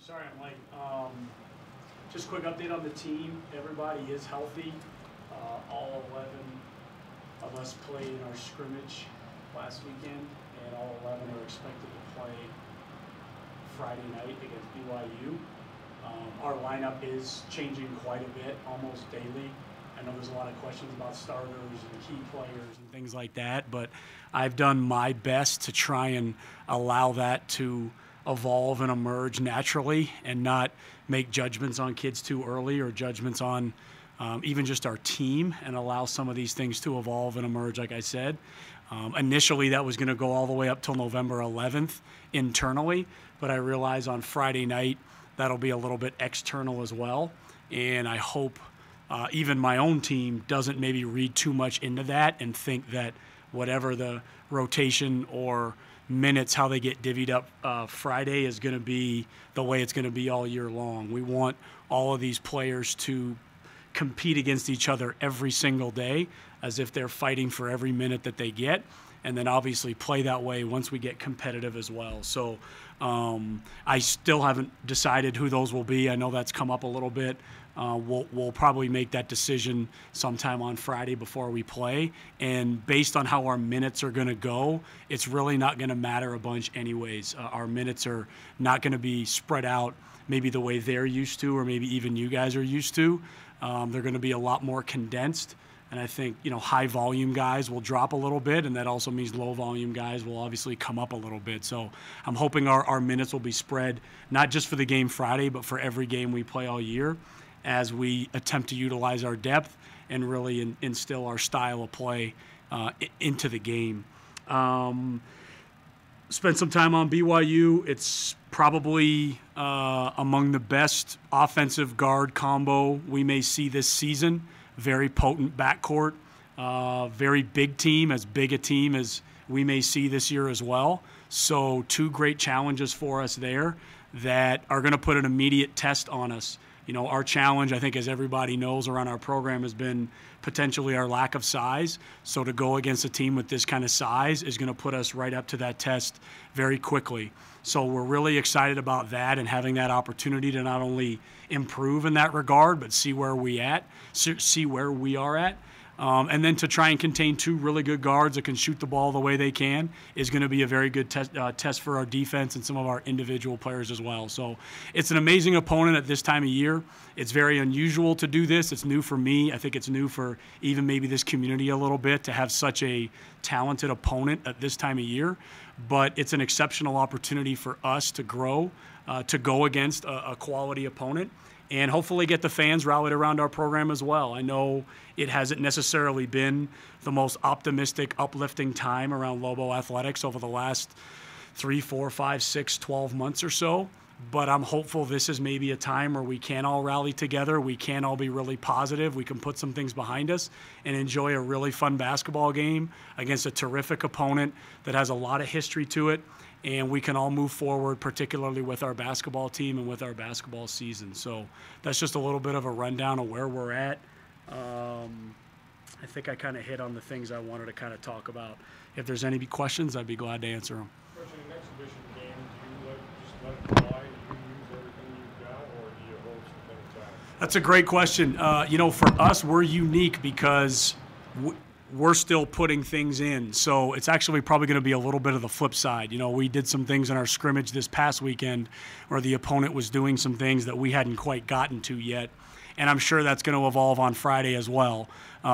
Sorry, I'm late. Just a quick update on the team. Everybody is healthy. All 11 of us played in our scrimmage last weekend, and all 11 are expected to play Friday night against BYU. Our lineup is changing quite a bit, almost daily. I know there's a lot of questions about starters and key players and things like that, but I've done my best to try and allow that to evolve and emerge naturally and not make judgments on kids too early or judgments on even just our team, and allow some of these things to evolve and emerge, like I said. Initially, that was going to go all the way up till November 11th internally, but I realize on Friday night that'll be a little bit external as well, and I hope even my own team doesn't maybe read too much into that and think that whatever the rotation or minutes, how they get divvied up Friday is going to be the way it's going to be all year long. We want all of these players to compete against each other every single day as if they're fighting for every minute that they get, and then obviously play that way once we get competitive as well. So I still haven't decided who those will be. I know that's come up a little bit. We'll probably make that decision sometime on Friday before we play. And based on how our minutes are going to go, it's really not going to matter a bunch anyways. Our minutes are not going to be spread out maybe the way they're used to, or maybe even you guys are used to. They're going to be a lot more condensed. And I think, high volume guys will drop a little bit, and that also means low volume guys will obviously come up a little bit. So I'm hoping our minutes will be spread, not just for the game Friday, but for every game we play all year, as we attempt to utilize our depth and really instill our style of play into the game. Spent some time on BYU. It's probably among the best offensive guard combo we may see this season. Very potent backcourt, very big team, as big a team as we may see this year as well. So two great challenges for us there that are going to put an immediate test on us. Our challenge, I think, as everybody knows around our program, has been potentially our lack of size. So to go against a team with this kind of size is going to put us right up to that test very quickly. So we're really excited about that and having that opportunity to not only improve in that regard, but see where we are at. And then to try and contain two really good guards that can shoot the ball the way they can is going to be a very good test for our defense and some of our individual players as well. So it's an amazing opponent at this time of year. It's very unusual to do this. It's new for me. I think it's new for even maybe this community a little bit to have such a talented opponent at this time of year. But it's an exceptional opportunity for us to grow, to go against a quality opponent, and hopefully get the fans rallied around our program as well. I know it hasn't necessarily been the most optimistic, uplifting time around Lobo Athletics over the last 3, 4, 5, 6, 12 months or so, but I'm hopeful this is maybe a time where we can all rally together, we can all be really positive, we can put some things behind us and enjoy a really fun basketball game against a terrific opponent that has a lot of history to it, and we can all move forward, particularly with our basketball team and with our basketball season. So that's just a little bit of a rundown of where we're at. I think I kind of hit on the things I wanted to kind of talk about. If there's any questions, I'd be glad to answer them. Coach, in an exhibition game, do you just let it fly? Do you use everything you've got, or do you hold some things back? That's a great question. For us, we're unique because we're still putting things in. So it's actually probably going to be a little bit of the flip side. We did some things in our scrimmage this past weekend where the opponent was doing some things that we hadn't quite gotten to yet. And I'm sure that's going to evolve on Friday as well.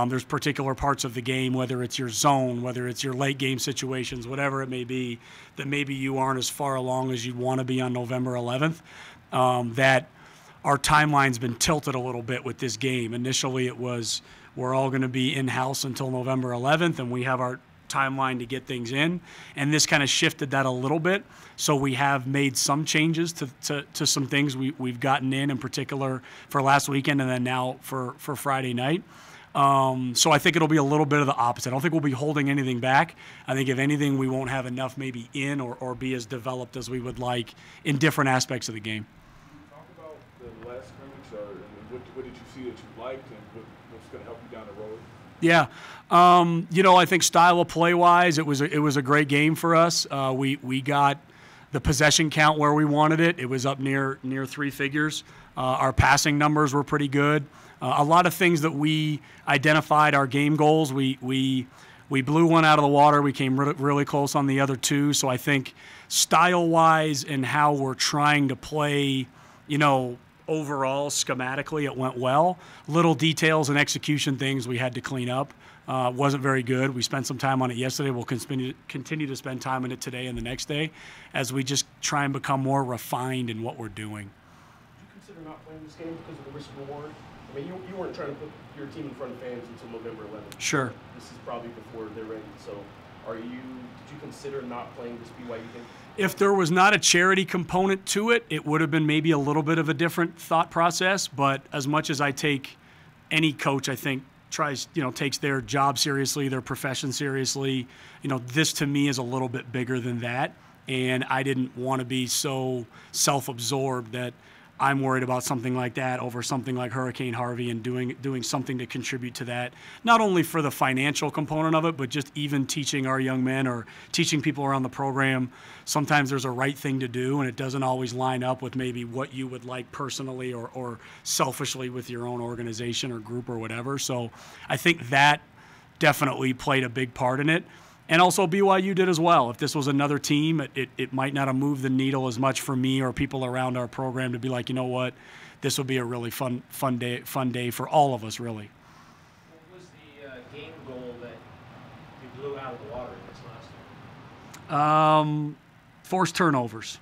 There's particular parts of the game, whether it's your zone, whether it's your late game situations, whatever it may be, that maybe you aren't as far along as you'd want to be on November 11th, that our timeline's been tilted a little bit with this game. Initially it was we're all going to be in-house until November 11th, and we have our timeline to get things in, and this kind of shifted that a little bit. So we have made some changes to some things we've gotten in particular for last weekend and then now for Friday night. So I think it'll be a little bit of the opposite. I don't think we'll be holding anything back. I think if anything, we won't have enough maybe in or be as developed as we would like in different aspects of the game. Talk about the last scrimmage, what did you see that you liked, and what's going to help you down the road? Yeah, I think style of play wise, it was a great game for us. We got the possession count where we wanted it. It was up near three figures. Our passing numbers were pretty good. A lot of things that we identified, our game goals, we blew one out of the water. We came really close on the other two. So I think style-wise and how we're trying to play, overall, schematically, it went well. Little details and execution things we had to clean up. Wasn't very good. We spent some time on it yesterday. We'll continue to spend time on it today and the next day as we just try and become more refined in what we're doing. Did you consider not playing this game because of the risk reward? I mean, you weren't trying to put your team in front of fans until November 11th. Sure. This is probably before they're ready. So did you consider not playing this BYU game? If there was not a charity component to it, it would have been maybe a little bit of a different thought process. But as much as I take any coach, I think, takes their job seriously, their profession seriously, this to me is a little bit bigger than that. And I didn't want to be so self-absorbed that I'm worried about something like that over something like Hurricane Harvey and doing something to contribute to that, not only for the financial component of it, but just even teaching our young men or teaching people around the program. Sometimes there's a right thing to do, and it doesn't always line up with maybe what you would like personally or selfishly with your own organization or group or whatever. So I think that definitely played a big part in it. And also BYU did as well. If this was another team, it might not have moved the needle as much for me or people around our program to be like, you know what, this would be a really fun day for all of us, really. What was the game goal that you blew out of the water this last year? Forced turnovers.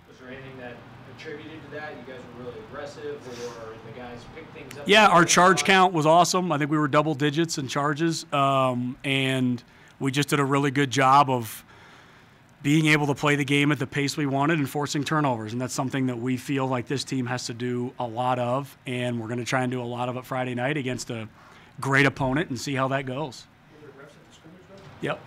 Was there anything that contributed to that? You guys were really aggressive, or the guys picked things up? Yeah, our charge count was awesome. I think we were double digits in charges, and we just did a really good job of being able to play the game at the pace we wanted and forcing turnovers. And that's something that we feel like this team has to do a lot of, and we're going to try and do a lot of it Friday night against a great opponent and see how that goes. Were there refs at the scrimmage, though? Yep.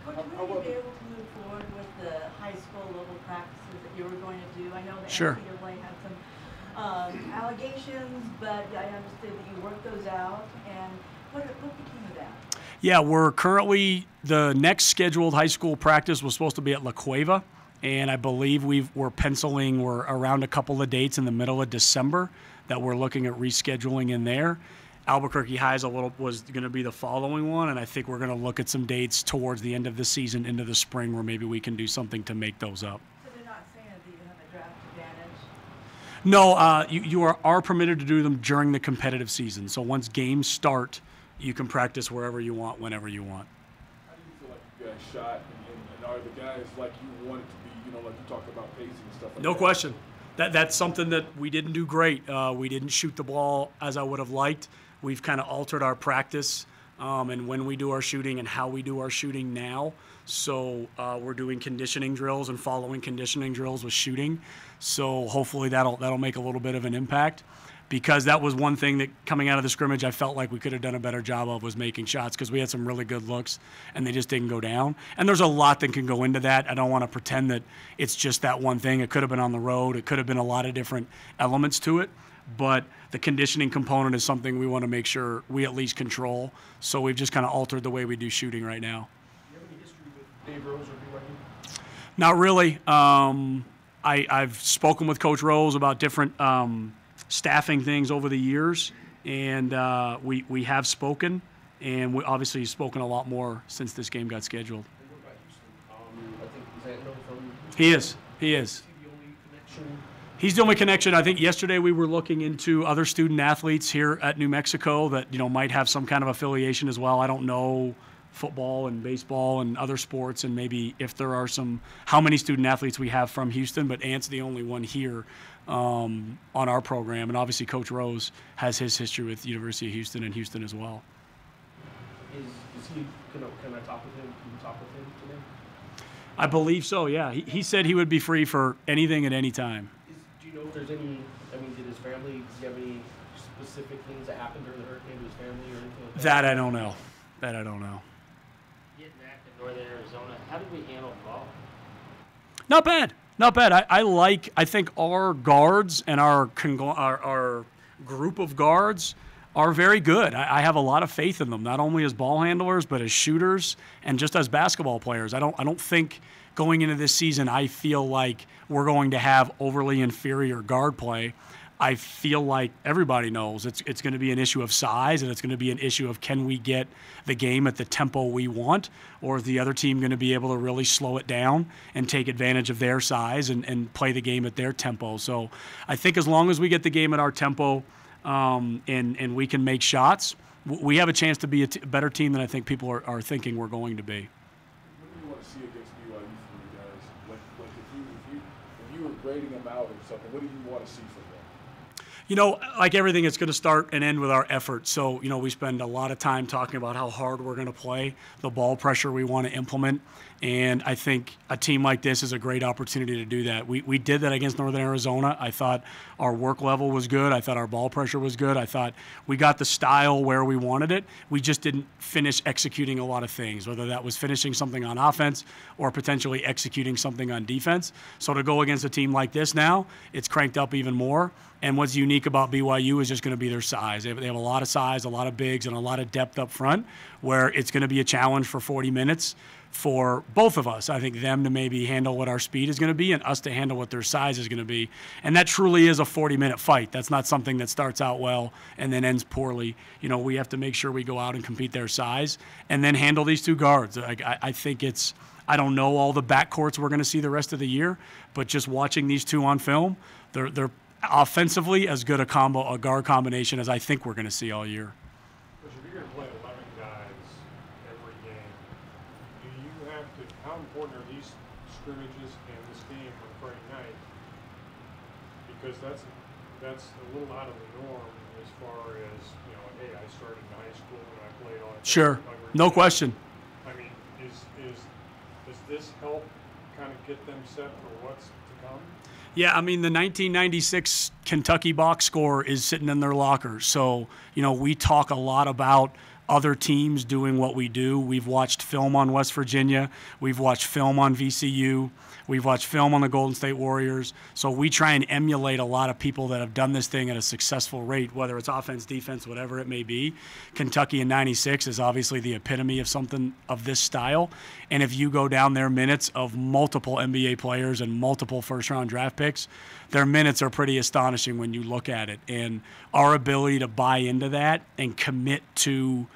Coach, will you be able to move forward with the high school level practices that you were going to do? I know the Sure. NCAA had some allegations, but I understood that you worked those out. And what became of that? Yeah, we're currently, the next scheduled high school practice was supposed to be at La Cueva, and I believe we're around a couple of dates in the middle of December that we're looking at rescheduling in there. Albuquerque High was going to be the following one, and I think we're going to look at some dates towards the end of the season into the spring where maybe we can do something to make those up. So they're not saying that you have a draft advantage? No, you are permitted to do them during the competitive season. So once games start, you can practice wherever you want, whenever you want. How do you feel like you guys shot, and are the guys like you want it to be, like you talked about pacing and stuff like that? No question. That's something that we didn't do great. We didn't shoot the ball as I would have liked. We've kind of altered our practice and when we do our shooting and how we do our shooting now. So we're doing conditioning drills and following conditioning drills with shooting. So hopefully that'll make a little bit of an impact, because that was one thing that coming out of the scrimmage I felt like we could have done a better job of, was making shots, because we had some really good looks and they just didn't go down. And there's a lot that can go into that. I don't want to pretend that it's just that one thing. It could have been on the road. It could have been a lot of different elements to it. But the conditioning component is something we want to make sure we at least control. So we've just kind of altered the way we do shooting right now. Do you have any history with Dave Rose or BYU? Not really. I've spoken with Coach Rose about different staffing things over the years, and we have spoken, and we obviously spoken a lot more since this game got scheduled. And what about Houston? I think, is that from Houston? He is. Is he the only connection? He's the only connection. I think yesterday we were looking into other student athletes here at New Mexico that might have some kind of affiliation as well. I don't know football and baseball and other sports, and maybe if there are how many student athletes we have from Houston, but Ant's the only one here on our program. And obviously Coach Rose has his history with the University of Houston and Houston as well. Is he, can I talk with him? Can you talk with him today? I believe so, yeah. He said he would be free for anything at any time. Do you know if there's any, did his family, does he have any specific things that happened during the hurricane to his family or anything like that? That I don't know. Getting back to Northern Arizona, how did we handle the ball? Not bad. I think our guards and our group of guards are very good. I have a lot of faith in them, not only as ball handlers, but as shooters and just as basketball players. I don't think going into this season I feel like we're going to have overly inferior guard play. I feel like everybody knows it's going to be an issue of size, and it's going to be an issue of can we get the game at the tempo we want, or is the other team going to be able to really slow it down and take advantage of their size and play the game at their tempo. So I think as long as we get the game at our tempo, and we can make shots, we have a chance to be a better team than I think people are thinking we're going to be. What do you want to see against BYU from you guys? Like if you were grading them out or something, what do you want to see from them? You know, like everything, it's going to start and end with our effort. So, you know, we spend a lot of time talking about how hard we're going to play, the ball pressure we want to implement. And I think a team like this is a great opportunity to do that. We did that against Northern Arizona. I thought our work level was good. I thought our ball pressure was good. I thought we got the style where we wanted it. We just didn't finish executing a lot of things, whether that was finishing something on offense or potentially executing something on defense. So to go against a team like this now, it's cranked up even more. And what's unique about BYU is just going to be their size. They have a lot of size, a lot of bigs, and a lot of depth up front, where it's going to be a challenge for 40 minutes for both of us. I think them to maybe handle what our speed is going to be and us to handle what their size is going to be. And that truly is a 40-minute fight. That's not something that starts out well and then ends poorly. You know, we have to make sure we go out and compete their size and then handle these two guards. I think it's – I don't know all the backcourts we're going to see the rest of the year, but just watching these two on film, they're offensively as good a guard combination as I think we're going to see all year. Because if you're going to play 11 guys every game, do you have to, how important are these scrimmages and this game on Friday night? Because that's a little out of the norm as far as, you know, hey, I started in high school and I played all that. Sure, no question. I mean, does this help kind of get them set for what's to come? Yeah, I mean, the 1996 Kentucky box score is sitting in their lockers. So, you know, we talk a lot about other teams doing what we do. We've watched film on West Virginia. We've watched film on VCU. We've watched film on the Golden State Warriors. So we try and emulate a lot of people that have done this thing at a successful rate, whether it's offense, defense, whatever it may be. Kentucky in 96 is obviously the epitome of something of this style. And if you go down their minutes of multiple NBA players and multiple first-round draft picks, their minutes are pretty astonishing when you look at it. And our ability to buy into that and commit to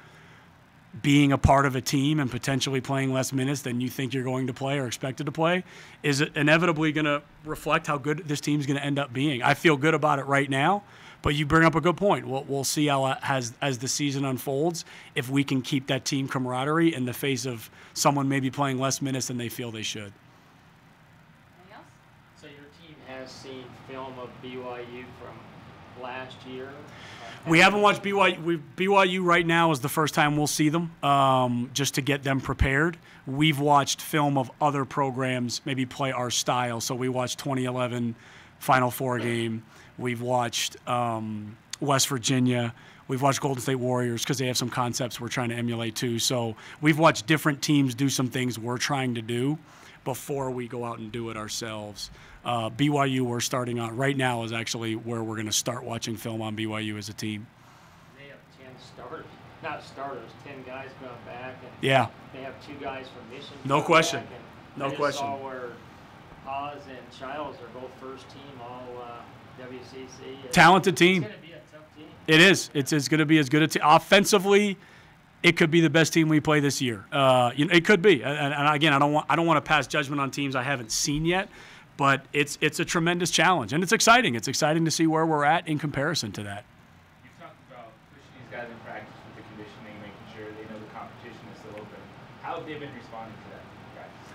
being a part of a team and potentially playing less minutes than you think you're going to play or expected to play is inevitably going to reflect how good this team's going to end up being. I feel good about it right now, but you bring up a good point. We'll see how as the season unfolds if we can keep that team camaraderie in the face of someone maybe playing less minutes than they feel they should. Anything else? So your team has seen film of BYU from last year? We haven't watched BYU. BYU right now is the first time we'll see them, just to get them prepared. We've watched film of other programs maybe play our style. So we watched 2011 Final Four game. We've watched West Virginia. We've watched Golden State Warriors because they have some concepts we're trying to emulate too. So we've watched different teams do some things we're trying to do before we go out and do it ourselves. BYU we're starting on right now is actually where we're going to start watching film on BYU as a team. They have 10 guys going back. And yeah. They have 2 guys from Mission. No question. No I just question. saw where Haas and Childs are both first team all WCC. Talented team. It's going to be a tough team. It is. It's going to be as good a team. Offensively, it could be the best team we play this year. It could be. And again, I don't want to pass judgment on teams I haven't seen yet, but it's a tremendous challenge, and it's exciting. It's exciting to see where we're at in comparison to that. You talked about pushing these guys in practice with the conditioning, making sure they know the competition is still open. How have they been responding to that?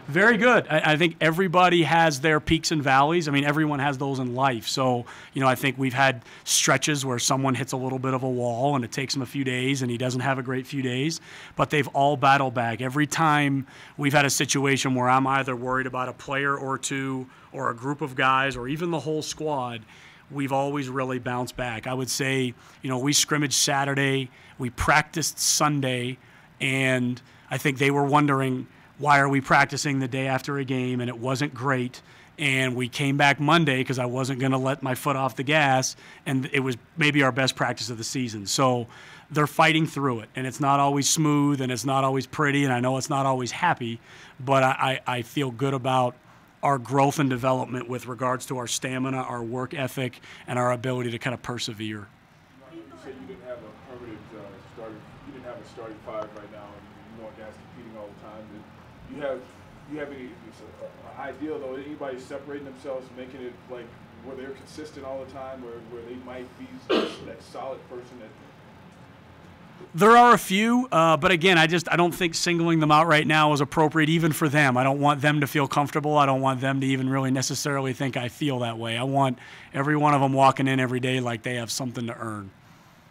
Very good. I think everybody has their peaks and valleys. I mean, everyone has those in life. So, I think we've had stretches where someone hits a little bit of a wall and it takes him a few days and he doesn't have a great few days, but they've all battled back. Every time we've had a situation where I'm either worried about a player or two or a group of guys or even the whole squad, we've always really bounced back. I would say, we scrimmaged Saturday, we practiced Sunday, and I think they were wondering, why are we practicing the day after a game? And it wasn't great. And we came back Monday because I wasn't going to let my foot off the gas, and it was maybe our best practice of the season. So they're fighting through it, and it's not always smooth, and it's not always pretty, and I know it's not always happy, but I feel good about our growth and development with regards to our stamina, our work ethic, and our ability to kind of persevere. You said you didn't have a permanent you didn't have a starting five right now, and you want guys competing all the time. Do you have any ideal though? Anybody separating themselves, making it like where they're consistent all the time, where they might be that solid person that. There are a few, but again, I don't think singling them out right now is appropriate even for them. I don't want them to feel comfortable. I don't want them to even really necessarily think I feel that way. I want every one of them walking in every day like they have something to earn.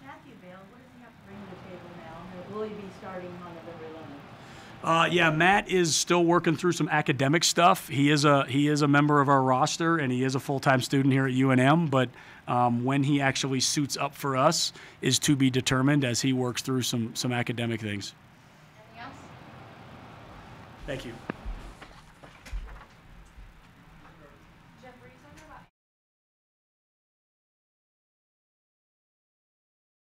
Matthew Bale, what does he have to bring to the table now? Will he be starting on November 11th? Yeah, Matt is still working through some academic stuff. He is a member of our roster, and he is a full-time student here at UNM, but when he actually suits up for us is to be determined as he works through some academic things. Anything else? Thank you.